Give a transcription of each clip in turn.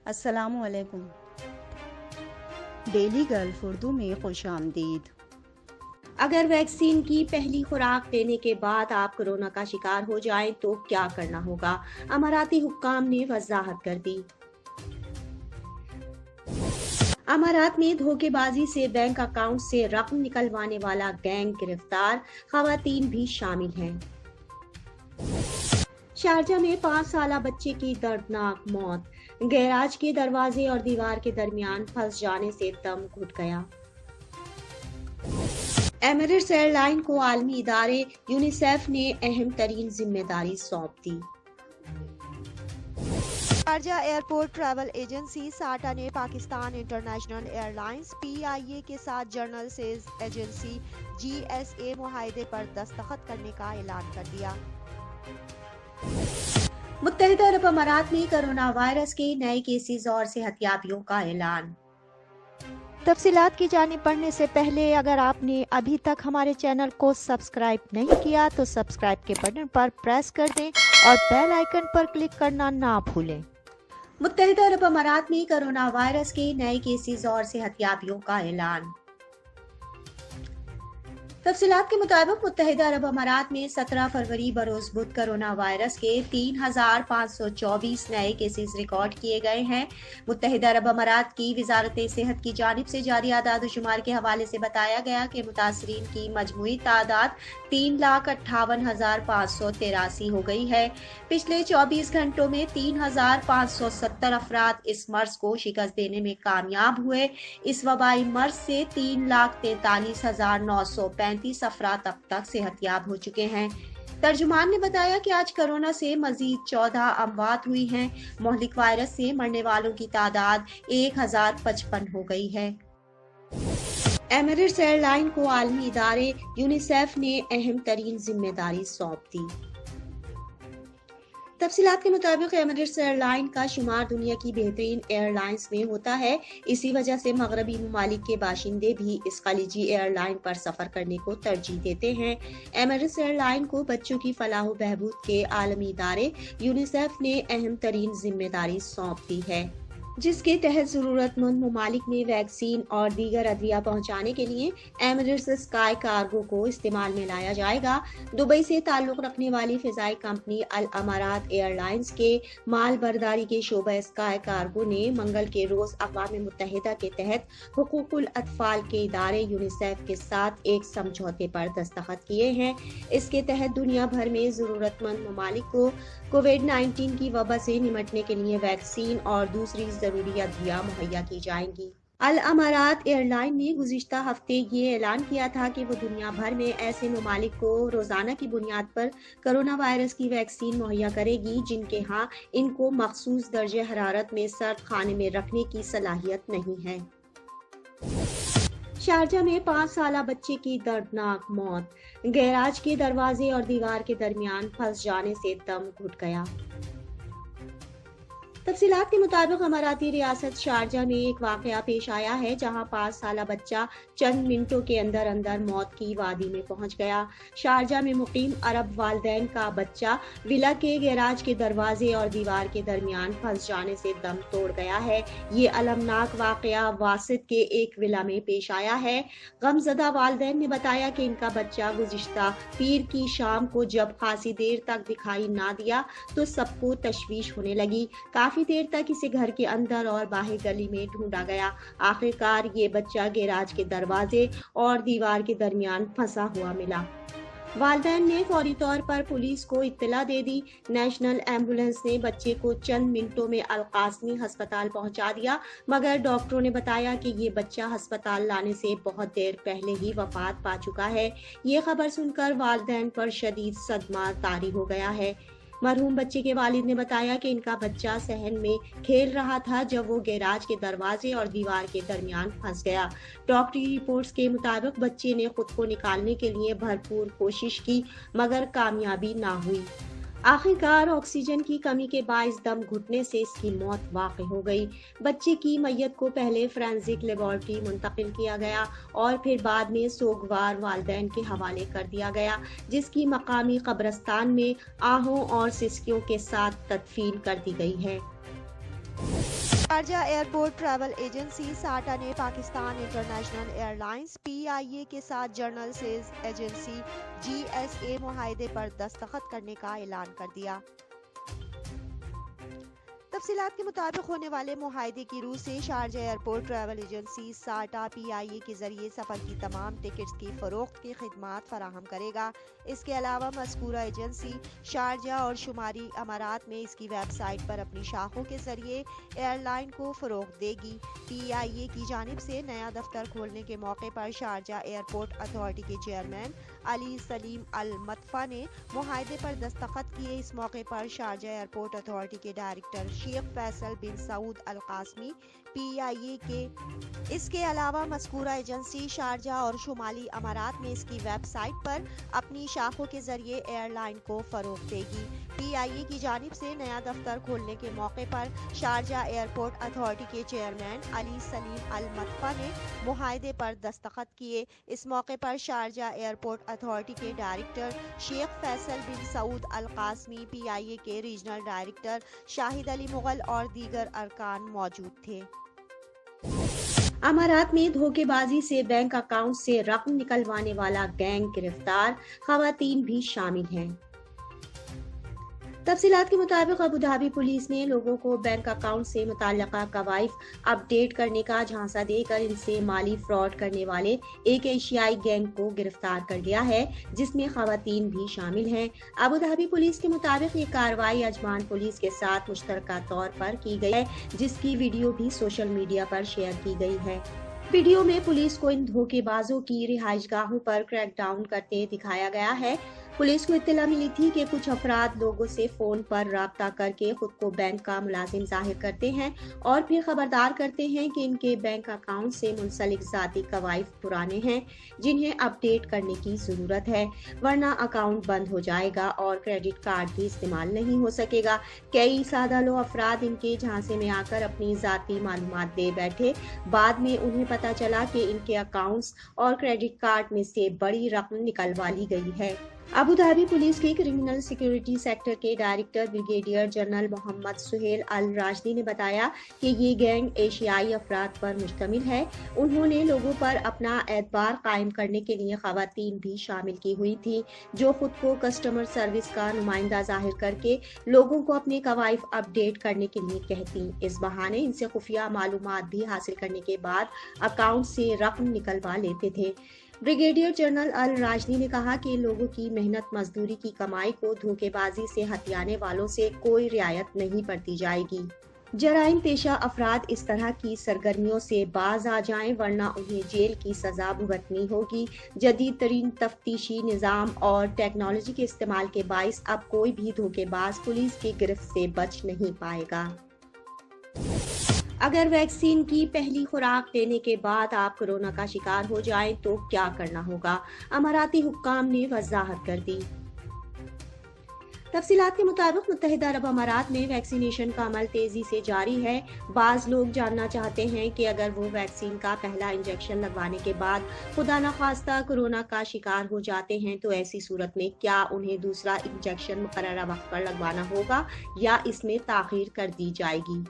السلام علیکم۔ Daily golf Urdu میں خوش آمدید۔ اگر ویکسین کی پہلی خوراک لینے کے بعد آپ کورونا کا شکار ہو جائیں تو کیا کرنا ہوگا؟ اماراتی حکام نے وضاحت کر دی۔ امارات میں دھوکے بازی سے بینک اکاؤنٹ سے رقم نکلوانے والا گینگ گرفتار، خواتین بھی شامل ہیں۔ شارجہ میں 5 سالہ بچے کی دردناک موت، گیراج کے دروازے اور دیوار کے درمیان پھنس جانے سے دم گھٹ گیا۔ ایمریٹس ایئر لائن کو عالمی ادارے یونیسیف نے اہم ترین ذمہ داری سونپ دی۔ شارجہ ایئرپورٹ ٹریول ایجنسی ساٹا نے Pakistan international air lines PIA کے ساتھ جنرل سیلز ایجنسی GSA معاہدے پر دستخط کرنے کا اعلان کر دیا۔ متحدہ عرب امارات میں کرونا وائرس کے نئے کیسز اور صحت یابیوں کا اعلان۔ تفصیلات کی جانب بڑھنے سے پہلے اگر آپ نے ابھی تک ہمارے چینل کو سبسکرائب نہیں کیا تو سبسکرائب کے بٹن پر پریس کر دیں اور بیل آئیکن پر کلک کرنا نہ بھولیں۔ متحدہ عرب امارات میں کرونا وائرس کے نئے کیسز اور صحت یابیوں کا اعلان۔ تفصیلات کے مطابق متحدہ عرب امارات میں 17 فروری بروز بدھ کرونا وائرس کے 3524 نئے کیسز ریکارڈ کیے گئے ہیں۔ متحدہ عرب امارات کی وزارت صحت کی جانب سے جاری اعداد و شمار کے حوالے سے بتایا گیا کہ متاثرین کی مجموعی تعداد 3,58,583 ہو گئی ہے۔ پچھلے 24 گھنٹوں میں 3,570 افراد اس مرض کو شکست دینے میں کامیاب ہوئے۔ اس وبائی مرض سے 3,43,935 افراد اب تک صحت یاب ہو چکے ہیں۔ ترجمان نے بتایا کہ آج کرونا سے مزید 14 اموات ہوئی ہیں۔ مہلک وائرس سے مرنے والوں کی تعداد 1055 ہو گئی ہے۔ ایمریٹس ایئر لائن کو عالمی ادارے یونیسیف نے اہم ترین ذمہ داری سونپ دی۔ تفصیلات کے مطابق ایمریٹس ایئر لائن کا شمار دنیا کی بہترین ایئر لائنز میں ہوتا ہے۔ اسی وجہ سے مغربی ممالک کے باشندے بھی اس خلیجی ایئر لائن پر سفر کرنے کو ترجیح دیتے ہیں۔ ایمریٹس ایئر لائن کو بچوں کی فلاح و بہبود کے عالمی ادارے یونیسیف نے اہم ترین ذمہ داری سونپ دی ہے، جس کے تحت ضرورت مند ممالک میں ویکسین اور دیگر ادویہ پہنچانے کے لیے ایمریٹس اسکائی کارگو کو استعمال میں لایا جائے گا۔ دبئی سے تعلق رکھنے والی فضائی کمپنی الامارات ایئر لائنز کے مال برداری کے شعبہ اسکائی کارگو نے منگل کے روز اقوام متحدہ کے تحت حقوق الاطفال کے ادارے یونیسیف کے ساتھ ایک سمجھوتے پر دستخط کیے ہیں۔ اس کے تحت دنیا بھر میں ضرورت مند ممالک کو کووڈ-19 کی وبا سے نمٹنے کے لیے ویکسین اور دوسری ضروری ادویہ مہیا کی جائیں گی۔ الامارات ایئر لائن نے گزشتہ ہفتے یہ اعلان کیا تھا کہ وہ دنیا بھر میں ایسے ممالک کو روزانہ کی بنیاد پر کرونا وائرس کی ویکسین مہیا کرے گی جن کے ہاں ان کو مخصوص درجہ حرارت میں سرد خانے میں رکھنے کی صلاحیت نہیں ہے۔ شارجہ میں 5 سالہ بچے کی دردناک موت، گیراج کے دروازے اور دیوار کے درمیان پھنس جانے سے دم گھٹ گیا۔ تفصیلات کے مطابق اماراتی ریاست شارجہ میں ایک واقعہ پیش آیا ہے جہاں 5 سالہ بچہ چند منٹوں کے اندر موت کی وادی میں پہنچ گیا۔ شارجہ میں مقیم عرب والدین کا بچہ ولا کے گیراج کے دروازے اور دیوار کے درمیان پھنس جانے سے دم توڑ گیا ہے۔ یہ المناک واقعہ واسط کے ایک ولا میں پیش آیا ہے۔ غمزدہ والدین نے بتایا کہ ان کا بچہ گزشتہ پیر کی شام کو جب خاصی دیر تک دکھائی نہ دیا تو سب کو تشویش ہونے لگی۔ کافی دیر تک اسے گھر کے اندر اور باہر گلی میں ڈھونڈا گیا۔ آخرکار یہ بچہ گیراج کے دروازے اور دیوار کے درمیان پھنسا ہوا ملا۔ والدین نے فوری طور پر پولیس کو اطلاع دے دی۔ نیشنل ایمبولینس نے بچے کو چند منٹوں میں القاسمی ہسپتال پہنچا دیا، مگر ڈاکٹروں نے بتایا کہ یہ بچہ ہسپتال لانے سے بہت دیر پہلے ہی وفات پا چکا ہے۔ یہ خبر سن کر والدین پر شدید صدمہ طاری ہو گیا ہے۔ مرحوم بچے کے والد نے بتایا کہ ان کا بچہ صحن میں کھیل رہا تھا جب وہ گیراج کے دروازے اور دیوار کے درمیان پھنس گیا۔ ڈاکٹری رپورٹس کے مطابق بچے نے خود کو نکالنے کے لیے بھرپور کوشش کی مگر کامیابی نہ ہوئی۔ آخرکار آکسیجن کی کمی کے باعث دم گھٹنے سے اس کی موت واقع ہو گئی۔ بچے کی میت کو پہلے فورینزک لیبارٹری منتقل کیا گیا اور پھر بعد میں سوگوار والدین کے حوالے کر دیا گیا، جس کی مقامی قبرستان میں آہوں اور سسکیوں کے ساتھ تدفین کر دی گئی ہے۔ शारजा एयरपोर्ट ट्रैवल एजेंसी साटा ने पाकिस्तान इंटरनेशनल एयरलाइंस PIA के साथ जर्नल सेल्स एजेंसी GSA मुआहदे पर दस्तखत करने का ऐलान कर दिया। तफसीलात के मुताबिक होने वाले मुआहदे की रूह से शारजा एयरपोर्ट ट्रैवल एजेंसी साटा PIA के जरिए सफर की तमाम टिकट्स की फरोख्त की खिदमात फराहम करेगा। इसके अलावा मज़कूरा एजेंसी शारजा और शुमारी अमारात में इसकी वेबसाइट पर अपनी शाखों के जरिए एयरलाइन को फरोख्त देगी। PIA की जानिब से नया दफ्तर खोलने के मौके पर शारजा एयरपोर्ट अथॉरिटी के चेयरमैन अली सलीम अल मतफा ने मुआहदे पर दस्तखत किए। इस मौके पर शारजा एयरपोर्ट अथॉरिटी के डायरेक्टर शेख फैसल बिन सऊद अल कासमी PIA के इसके अलावा मज़कूरा एजेंसी शारजा और शुमाली अमारात में इसकी वेबसाइट पर अपनी शाखों के जरिए एयरलाइन को फरोख्त देगी। PIA की जानिब से नया दफ्तर खोलने के मौके पर शारजा एयरपोर्ट अथॉरिटी के चेयरमैन अली सलीम अल मतफा ने मुआहदे पर दस्तखत किए। इस मौके पर शारजा एयरपोर्ट अथॉरिटी के डायरेक्टर शेख फैसल बिन सऊद अल कासमी, PIA के रीजनल डायरेक्टर शाहिद अली मुगल और दीगर अरकान मौजूद थे। अमारात में धोखेबाजी से बैंक अकाउंट से रकम निकलवाने वाला गैंग गिरफ्तार, खवातीन भी शामिल हैं। तफसीलात के मुताबिक अबू धाबी पुलिस ने लोगों को बैंक अकाउंट से मुताल्लिका कवाइफ अपडेट करने का झांसा देकर इनसे माली फ्रॉड करने वाले एक एशियाई गैंग को गिरफ्तार कर लिया है, जिसमें खवातीन भी शामिल हैं। अबू धाबी पुलिस के मुताबिक ये कार्रवाई अजमान पुलिस के साथ मुश्तरका तौर पर की गई है, जिसकी वीडियो भी सोशल मीडिया पर शेयर की गई है। वीडियो में पुलिस को इन धोखेबाजों की रिहाइशगाहों पर क्रैकडाउन करते दिखाया गया है। पुलिस को इत्तला मिली थी कि कुछ अफराद लोगों से फोन पर राब्ता करके खुद को बैंक का मुलाजिम जाहिर करते हैं और फिर खबरदार करते हैं कि इनके बैंक अकाउंट से मुंसलिक जाती कवाइफ पुराने हैं, जिन्हें अपडेट करने की जरूरत है, वरना अकाउंट बंद हो जाएगा और क्रेडिट कार्ड भी इस्तेमाल नहीं हो सकेगा। कई सादा लो अफराद इनके झांसे में आकर अपनी जाती मालूमात दे बैठे। बाद में उन्हें पता चला कि इनके अकाउंट्स और क्रेडिट कार्ड में से बड़ी रकम निकलवा ली गई है। अबू धाबी पुलिस के क्रिमिनल सिक्योरिटी सेक्टर के director brigadier general Mohammed Suhail Al Rajdi ने बताया कि ये गैंग एशियाई अफराद पर मुश्तमिल है। उन्होंने लोगों पर अपना एतबार कायम करने के लिए खवातीन भी शामिल की हुई थी, जो खुद को कस्टमर सर्विस का नुमाइंदा जाहिर करके लोगों को अपने कवाइफ अपडेट करने के लिए कहती। इस बहाने इनसे खुफिया मालूमात भी हासिल करने के बाद अकाउंट से रकम निकलवा लेते थे। ब्रिगेडियर जनरल अल राजदी ने कहा कि लोगों की मेहनत मजदूरी की कमाई को धोखेबाजी से हथियाने वालों से कोई रियायत नहीं बरती जाएगी। जराइम पेशा अफराद इस तरह की सरगर्मियों से बाज आ जाएं, वरना उन्हें जेल की सजा भुगतनी होगी। जदीद तरीन तफ्तीशी निज़ाम और टेक्नोलॉजी के इस्तेमाल के बाइस अब कोई भी धोखेबाज पुलिस की गिरफ्त से बच नहीं पाएगा। अगर वैक्सीन की पहली खुराक लेने के बाद आप कोरोना का शिकार हो जाएं तो क्या करना होगा, अमाराती हुक्काम ने वजाहत कर दी। तफसीलात के मुताबिक मुत्तहिदा अरब अमारात में वैक्सीनेशन का अमल तेजी से जारी है। बाज लोग जानना चाहते हैं कि अगर वो वैक्सीन का पहला इंजेक्शन लगवाने के बाद खुदा न खास्ता कोरोना का शिकार हो जाते हैं तो ऐसी सूरत में क्या उन्हें दूसरा इंजेक्शन मुकर्ररा वक्त पर लगवाना होगा या इसमें ताखीर कर दी जाएगी।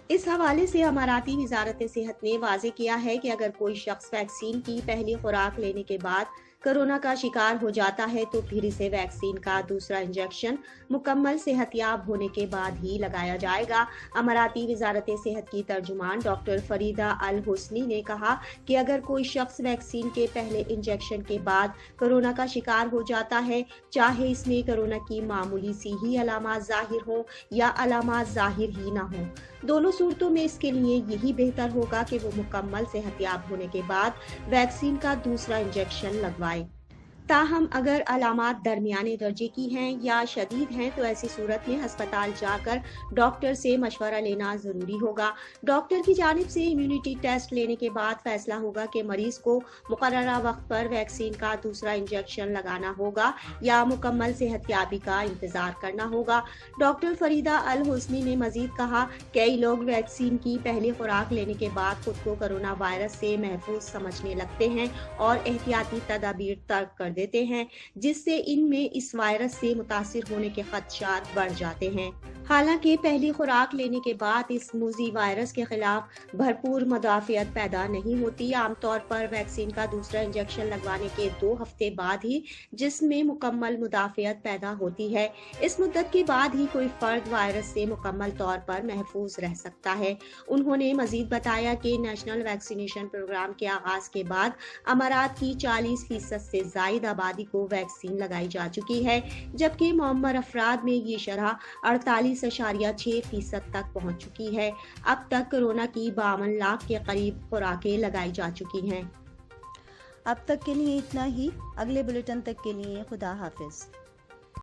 इस हवाले से अमाराती वजारत सेहत ने वाजे किया है कि अगर कोई शख्स वैक्सीन की पहली खुराक लेने के बाद कोरोना का शिकार हो जाता है तो फिर इसे वैक्सीन का दूसरा इंजेक्शन मुकम्मल सेहतियाब होने के बाद ही लगाया जाएगा। अमाराती वजारत सेहत की तर्जुमान डॉक्टर फरीदा अल हुसनी ने कहा कि अगर कोई शख्स वैक्सीन के पहले इंजेक्शन के बाद कोरोना का शिकार हो जाता है, चाहे इसमें कोरोना की मामूली सी ही अलामात जाहिर हो या अलामात जाहिर ही ना हो, दोनों सूरतों में इसके लिए यही बेहतर होगा कि वो मुकम्मल सेहतियाब होने के बाद वैक्सीन का दूसरा इंजेक्शन लगवाए। ताहम अगर अलामात दरमियाने दर्जे की हैं या शदीद हैं तो ऐसी सूरत में अस्पताल जाकर डॉक्टर से मशवरा लेना जरूरी होगा। डॉक्टर की जानिब से इम्यूनिटी टेस्ट लेने के बाद फैसला होगा कि मरीज को मुकर्ररा वक्त पर वैक्सीन का दूसरा इंजेक्शन लगाना होगा या मुकम्मल सेहतयाबी का इंतजार करना होगा। डॉक्टर फरीदा अल हुसनी ने मजीद कहा, कई लोग वैक्सीन की पहली खुराक लेने के बाद खुद को कोरोना वायरस से महफूज समझने लगते हैं और एहतियाती तदाबीर तर्क कर देते हैं, जिससे इनमें इस वायरस से मुतासिर होने के खदशात बढ़ जाते हैं। حالانکہ پہلی خوراک لینے کے بعد اس موذی وائرس کے خلاف بھرپور مدافعت پیدا نہیں ہوتی۔ عام طور پر ویکسین کا دوسرا انجیکشن لگوانے کے 2 ہفتے بعد ہی جسم میں مکمل مدافعت پیدا ہوتی ہے۔ اس مدت کے بعد ہی کوئی فرد وائرس سے مکمل طور پر محفوظ رہ سکتا ہے۔ انہوں نے مزید بتایا کہ نیشنل ویکسینیشن پروگرام کے آغاز کے بعد امارات کی 40% سے زائد آبادی کو ویکسین لگائی جا چکی ہے، جبکہ معمر افراد میں یہ شرح 48.6% تک پہنچ چکی ہے۔ اب تک کورونا کی 52 لاکھ کے قریب خوراکیں لگائی جا چکی ہیں۔ اب تک کے لیے اتنا ہی۔ اگلے بلیٹن تک کے لیے خدا حافظ۔